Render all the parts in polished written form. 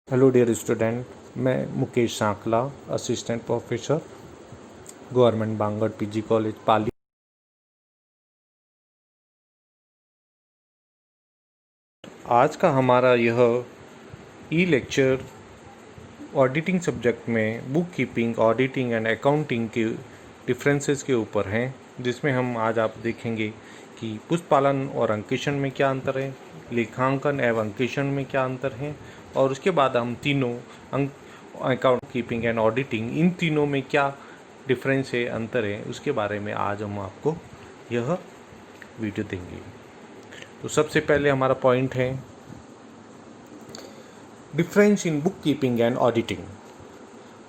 Hello dear student, मैं Mukesh Sankla, assistant professor, government Bangar PG college Pali. आज का हमारा यह ई लेक्चर ऑडिटिंग सब्जेक्ट में book keeping, auditing and accounting के डिफरेंसेस के ऊपर हैं, जिसमें हम आज आप देखेंगे कि पुस्तपालन और अंकेक्षण में क्या अंतर है, लेखांकन एवं अंकेक्षण में क्या अंतर है, और उसके बाद हम तीनों अकाउंट कीपिंग एंड ऑडिटिंग, इन तीनों में क्या डिफरेंस है, अंतर है, उसके बारे में आज हम आपको यह वीडियो देंगे। तो सबसे पहले हमारा पॉइंट है difference in book keeping and auditing.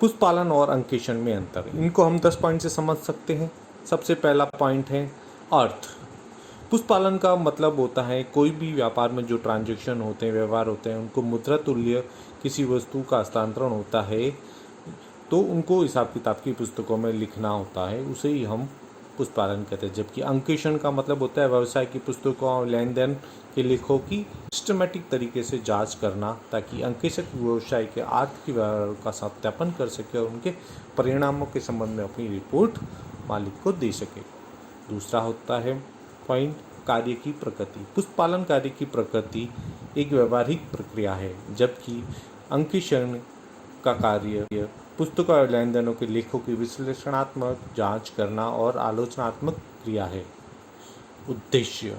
पुस्तपालन और अंकेक्षण में अंतर, इनको हम 10 पॉइंट से समझ सकते हैं। सबसे पहला पॉइंट है अर्थ। पुस्तपालन का मतलब होता है कोई भी व्यापार में जो ट्रांजैक्शन होते हैं, व्यवहार होते हैं, उनको मुद्रा तुल्य किसी वस्तु का हस्तांतरण होता है तो उनको हिसाब किताब की पुस्तकों में लिखना होता है, उसे ही हम पुस्तपालन कहते हैं। जबकि अंकेक्षण का मतलब होता है व्यवसाय की पुस्तकों और लेन देन के लेखों की सिस्टमेटिक तरीके से जांच करना, ताकि अंकेक्षक व्यवसाय के आर्थिक व्यवहार का सत्यापन कर सके और उनके परिणामों के संबंध में अपनी रिपोर्ट मालिक को दे सके। दूसरा होता है पॉइंट कार्य की प्रकृति। पुस्तपालन कार्य की प्रकृति एक व्यवहारिक प्रक्रिया है, जबकि अंकेक्षण का कार्य पुस्तकों और लेन देनों के लेखों की विश्लेषणात्मक जांच करना और आलोचनात्मक क्रिया है। उद्देश्य।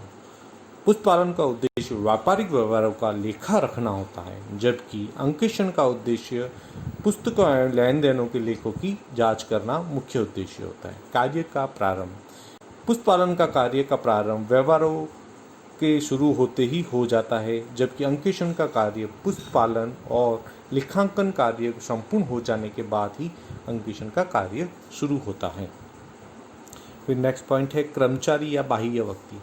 पुस्तपालन का उद्देश्य व्यापारिक व्यवहारों का लेखा रखना होता है, जबकि अंकेक्षण का उद्देश्य पुस्तकों और लेन देनों के लेखों की जांच करना मुख्य उद्देश्य होता है। कार्य का प्रारंभ। पुस्तपालन का कार्य का प्रारंभ व्यवहारों के शुरू होते ही हो जाता है, जबकि अंकेक्षण का कार्य पुस्तपालन और लेखांकन कार्य संपूर्ण हो जाने के बाद ही अंकेक्षण का कार्य शुरू होता है। फिर नेक्स्ट पॉइंट है कर्मचारी या बाह्य व्यक्ति।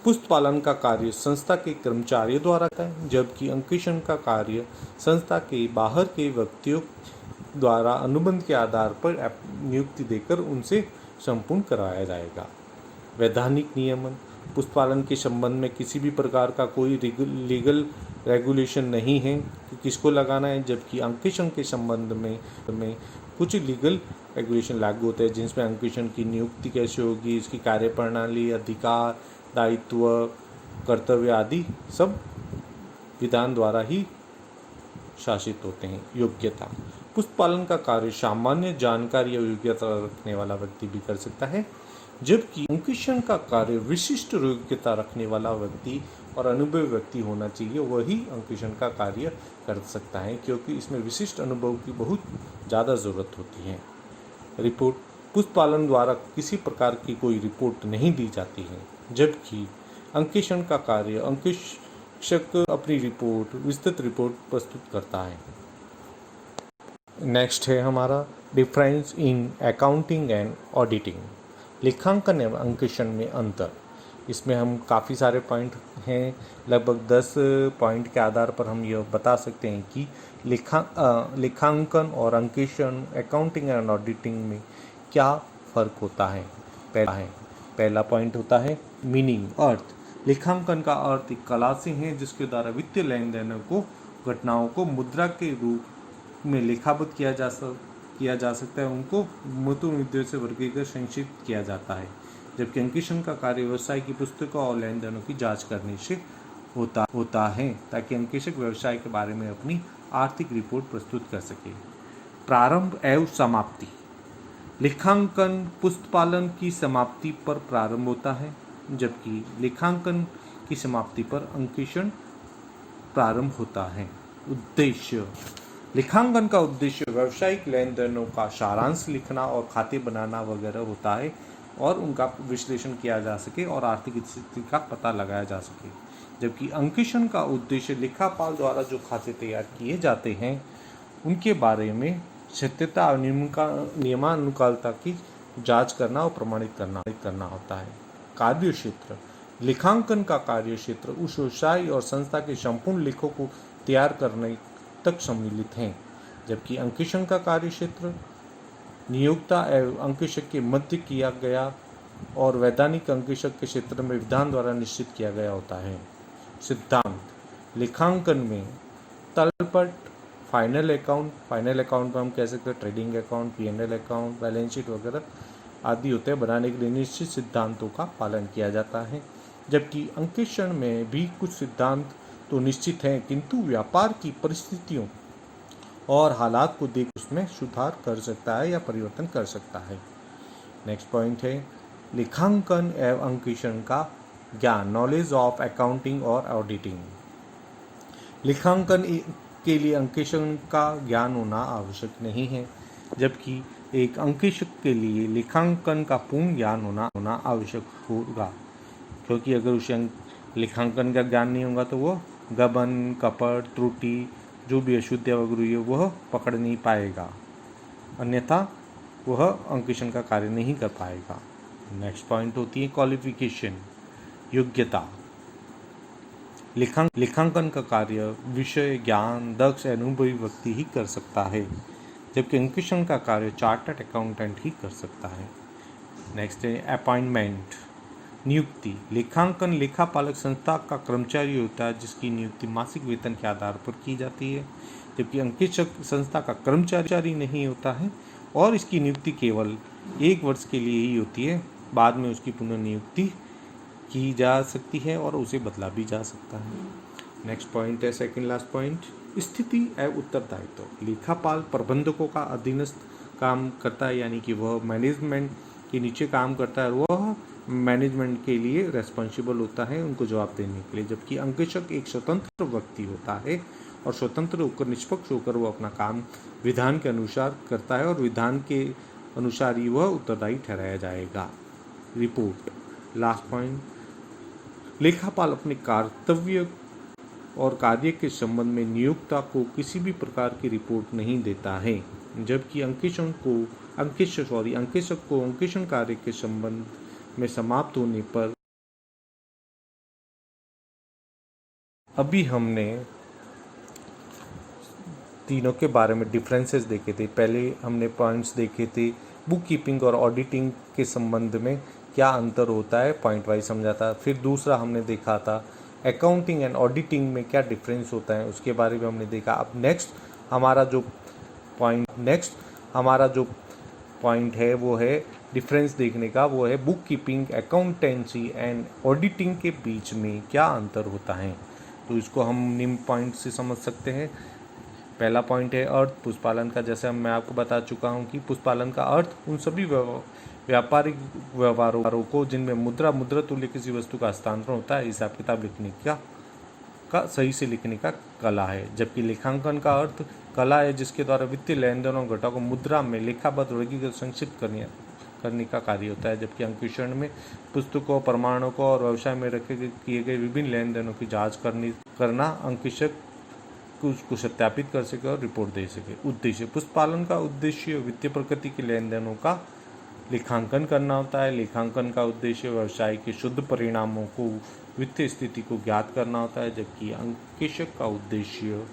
पुस्तपालन का कार्य संस्था के कर्मचारियों द्वारा होता है, जबकि अंकेक्षण का कार्य संस्था के बाहर के व्यक्तियों द्वारा अनुबंध के आधार पर नियुक्ति देकर उनसे संपूर्ण कराया जाएगा। वैधानिक नियमन। पुस्तपालन के संबंध में किसी भी प्रकार का कोई लीगल रेगुलेशन नहीं है कि किसको लगाना है, जबकि अंकेक्षण के संबंध में कुछ लीगल रेगुलेशन लागू होते हैं, जिसमें अंकेक्षण की नियुक्ति कैसे होगी, इसकी कार्यप्रणाली, अधिकार, दायित्व, कर्तव्य आदि सब विधान द्वारा ही शासित होते हैं। योग्यता। पुस्तपालन का कार्य सामान्य जानकारी या योग्यता रखने वाला व्यक्ति भी कर सकता है, जबकि अंकेक्षण का कार्य विशिष्ट योग्यता रखने वाला व्यक्ति और अनुभवी व्यक्ति होना चाहिए, वही अंकेक्षण का कार्य कर सकता है, क्योंकि इसमें विशिष्ट अनुभव की बहुत ज़्यादा ज़रूरत होती है। रिपोर्ट। पुस्तपालन द्वारा किसी प्रकार की कोई रिपोर्ट नहीं दी जाती है, जबकि अंकेक्षण का कार्य अंकेक्षक अपनी रिपोर्ट, विस्तृत रिपोर्ट प्रस्तुत करता है। नेक्स्ट है हमारा difference in accounting and auditing. लेखांकन एवं अंकेक्षण में अंतर। इसमें हम काफ़ी सारे पॉइंट हैं, लगभग 10 पॉइंट के आधार पर हम यह बता सकते हैं कि लेखांकन और अंकेक्षण, अकाउंटिंग एंड ऑडिटिंग में क्या फ़र्क होता है। पहला पॉइंट होता है मीनिंग, अर्थ। लेखांकन का अर्थ एक कला से है जिसके द्वारा वित्तीय लेन देनों को, घटनाओं को मुद्रा के रूप में लेखाबद्ध किया जा सकता है, उनको मुद्दों से वर्गीकृत संक्षिप्त किया जाता है। जबकि अंकेक्षण का कार्य व्यवसाय की पुस्तकों और लेन देनों की जांच करने से होता है, ताकि अंकेक्षक व्यवसाय के बारे में अपनी आर्थिक रिपोर्ट प्रस्तुत कर सके। प्रारंभ एवं समाप्ति। लेखांकन पुस्तपालन की समाप्ति पर प्रारंभ होता है, जबकि लेखांकन की समाप्ति पर अंकेक्षण प्रारंभ होता है। उद्देश्य। लेखांकन का उद्देश्य व्यावसायिक लेन देनों का सारांश लिखना और खाते बनाना वगैरह होता है, और उनका विश्लेषण किया जा सके और आर्थिक स्थिति का पता लगाया जा सके। जबकि अंकेक्षण का उद्देश्य लेखापाल द्वारा जो खाते तैयार किए जाते हैं उनके बारे में सत्यता और नियमानुसारता की जांच करना और प्रमाणित करना होता है। कार्य क्षेत्र। लेखांकन का कार्य क्षेत्र उस व्यवसाय और संस्था के संपूर्ण लेखों को तैयार करने तक सम्मिलित हैं, जबकि अंकेक्षण का कार्य क्षेत्र नियोक्ता एवं अंकेक्षक के मध्य किया गया और वैधानिक अंकेक्षक के क्षेत्र में विधान द्वारा निश्चित किया गया होता है। सिद्धांत। लेखांकन में तलपट फाइनल अकाउंट में हम कह सकते हैं trading account, P&L account, balance sheet वगैरह आदि होते हैं। बनाने के लिए निश्चित सिद्धांतों का पालन किया जाता है, जबकि अंकेक्षण में भी कुछ सिद्धांत तो निश्चित हैं, किंतु व्यापार की परिस्थितियों और हालात को देख उसमें सुधार कर सकता है या परिवर्तन कर सकता है। नेक्स्ट पॉइंट है लेखांकन एवं अंकेक्षण का ज्ञान, नॉलेज ऑफ अकाउंटिंग और ऑडिटिंग। लेखांकन के लिए अंकेक्षण का ज्ञान होना आवश्यक नहीं है, जबकि एक अंकेक्षक के लिए लेखांकन का पूर्ण ज्ञान होना आवश्यक होगा, क्योंकि अगर उसे लेखांकन का ज्ञान नहीं होगा तो वो गबन, कपट, त्रुटि, जो भी अशुद्ध वगैरह है वह पकड़ नहीं पाएगा, अन्यथा वह अंकेक्षण का कार्य नहीं कर पाएगा। नेक्स्ट पॉइंट होती है क्वालिफिकेशन, योग्यता। लेखांकन का कार्य विषय ज्ञान दक्ष अनुभवी व्यक्ति ही कर सकता है, जबकि अंकेक्षण का कार्य चार्टर्ड अकाउंटेंट ही कर सकता है। नेक्स्ट है अपॉइंटमेंट, नियुक्ति। लेखांकन लेखापालक संस्था का कर्मचारी होता है, जिसकी नियुक्ति मासिक वेतन के आधार पर की जाती है, जबकि अंकेक्षक संस्था का कर्मचारी नहीं होता है और इसकी नियुक्ति केवल 1 वर्ष के लिए ही होती है। बाद में उसकी पुनर्नियुक्ति की जा सकती है और उसे बदला भी जा सकता है। नेक्स्ट पॉइंट है सेकंड लास्ट पॉइंट, स्थिति एवं उत्तरदायित्व। लेखापाल प्रबंधकों का अधीनस्थ काम करता है, यानी कि वह मैनेजमेंट के नीचे काम करता है, वह मैनेजमेंट के लिए रेस्पॉन्सिबल होता है उनको जवाब देने के लिए, जबकि अंकेक्षक एक स्वतंत्र व्यक्ति होता है और स्वतंत्र होकर निष्पक्ष होकर वो अपना काम विधान के अनुसार करता है और विधान के अनुसार ही वह उत्तरदायी ठहराया जाएगा। रिपोर्ट, लास्ट पॉइंट, लेखापाल अपने कर्तव्य और कार्य के संबंध में नियोक्ता को किसी भी प्रकार की रिपोर्ट नहीं देता है, जबकि अंकेक्षक को अंकेक्षण कार्य के संबंध में समाप्त होने पर। अभी हमने तीनों के बारे में डिफरेंसेस देखे थे। पहले हमने पॉइंट्स देखे थे बुक कीपिंग और ऑडिटिंग के संबंध में क्या अंतर होता है, पॉइंट वाइज समझा था। फिर दूसरा हमने देखा था अकाउंटिंग एंड ऑडिटिंग में क्या डिफरेंस होता है, उसके बारे में हमने देखा। अब नेक्स्ट हमारा जो पॉइंट है वो है डिफरेंस देखने का, वो है book keeping, accountancy and auditing के बीच में क्या अंतर होता है। तो इसको हम निम्न पॉइंट से समझ सकते हैं। पहला पॉइंट है अर्थ पुष्पालन का। जैसे मैं आपको बता चुका हूं कि पुष्पालन का अर्थ उन सभी व्यापारिक व्यवहारों को जिनमें मुद्रा तुल्य किसी वस्तु का हस्तांतरण होता है, हिसाब किताब लिखने का सही से लिखने का कला है। जबकि लेखांकन का अर्थ कला है जिसके द्वारा वित्तीय लेन देन और घटों को मुद्रा में लेखाबद्ध वर्गीकृत संक्षिप्त करने का कार्य होता है। जबकि अंकेक्षण में पुस्तकों, प्रमाणों को और व्यवसाय में किए गए विभिन्न लेन देनों की जाँच करना अंकेक्षक उसको सत्यापित कर सके और रिपोर्ट दे सके। उद्देश्य, पुष्पालन का उद्देश्य वित्तीय प्रकृति के लेन देनों का लेखांकन करना होता है। लेखांकन का उद्देश्य व्यवसाय के शुद्ध परिणामों को, वित्तीय स्थिति को ज्ञात करना होता है, जबकि अंकेक्षक का उद्देश्य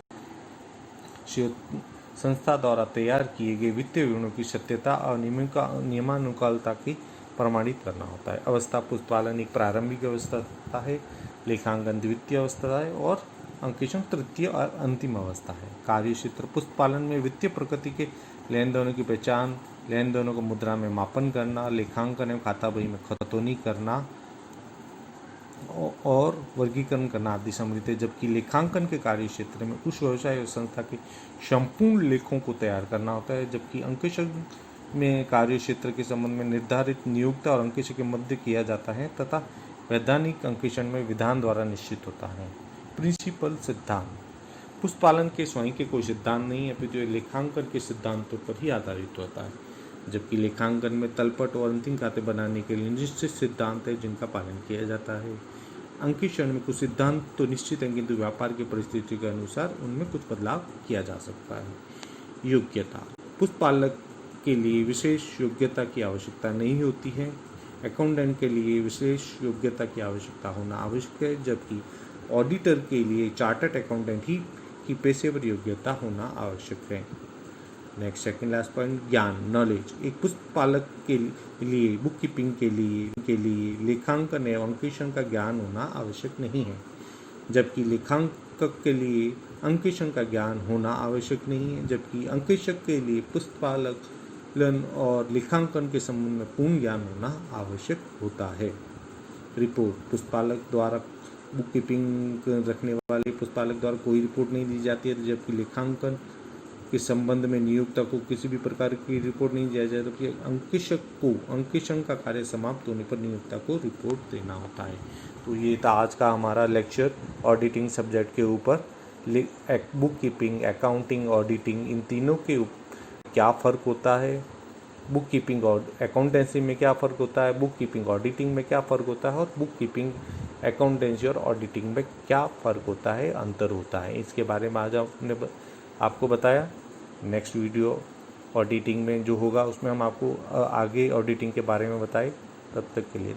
संस्था द्वारा तैयार किए गए वित्तीय विवरणों की सत्यता और नियमानुकूलता की प्रमाणित करना होता है। अवस्था, पुष्पालन एक प्रारंभिक अवस्था है, लेखांकन द्वितीय अवस्था है और अंकेक्षण तृतीय और अंतिम अवस्था है। कार्य क्षेत्र, पुष्पालन में वित्तीय प्रकृति के लेन देनों की पहचान, लेन देनों को मुद्रा में मापन करना, लेखांकन एवं खाता बही में खतौनी करना और वर्गीकरण करना आदि सम्मिलित है। जबकि लेखांकन के कार्य क्षेत्र में उस व्यवसाय और संस्था के संपूर्ण लेखों को तैयार करना होता है, जबकि अंकेक्षण में कार्य क्षेत्र के संबंध में निर्धारित नियोक्ता और अंकेक्षक के मध्य किया जाता है तथा वैधानिक अंकेक्षण में विधान द्वारा निश्चित होता है। प्रिंसिपल, सिद्धांत, पुष्पालन के स्वयं के कोई सिद्धांत नहीं है, अपितु लेखांकन के सिद्धांतों पर ही आधारित होता है। जबकि लेखांकन में तलपट और अंतिम खाते बनाने के लिए निश्चित सिद्धांत है जिनका पालन किया जाता है। अंकेक्षण में कुछ सिद्धांत तो निश्चित हैं, किंतु व्यापार की परिस्थिति के अनुसार उनमें कुछ बदलाव किया जा सकता है। योग्यता, पुष्पालक के लिए विशेष योग्यता की आवश्यकता नहीं होती है। अकाउंटेंट के लिए विशेष योग्यता की आवश्यकता होना आवश्यक है, जबकि ऑडिटर के लिए चार्टर्ड अकाउंटेंट ही की पेशेवर योग्यता होना आवश्यक है। नेक्स्ट सेकंड लास्ट पॉइंट, ज्ञान, नॉलेज। एक पुस्तपालक के लिए, बुक कीपिंग के लिए लेखांकन एवं अंकेक्षण का ज्ञान होना आवश्यक नहीं है, जबकि लेखांकन के लिए अंकेक्षण का ज्ञान होना आवश्यक नहीं है, जबकि अंकेक्षक के लिए पुस्तकालन और लेखांकन के संबंध में पूर्ण ज्ञान होना आवश्यक होता है। रिपोर्ट पुस्तकालक द्वारा बुक कीपिंग रखने वाले पुस्तकालक द्वारा कोई रिपोर्ट नहीं दी जाती है, जबकि लेखांकन के संबंध में नियोक्ता को किसी भी प्रकार की रिपोर्ट नहीं दिया जाए, जबकि अंकेक्षक को अंकेक्षण का कार्य समाप्त होने पर नियोक्ता को रिपोर्ट देना होता है। तो ये था आज का हमारा लेक्चर ऑडिटिंग सब्जेक्ट के ऊपर। बुक कीपिंग, अकाउंटिंग, ऑडिटिंग, इन तीनों के क्या फ़र्क होता है, बुक कीपिंग और अकाउंटेंसी में क्या फ़र्क होता है, बुक कीपिंग ऑडिटिंग में क्या फ़र्क होता है, और बुक कीपिंग अकाउंटेंसी और ऑडिटिंग में क्या फ़र्क होता है, अंतर होता है, इसके बारे में आज आपको बताया। नेक्स्ट वीडियो ऑडिटिंग में जो होगा उसमें हम आपको आगे ऑडिटिंग के बारे में बताएं। तब तक के लिए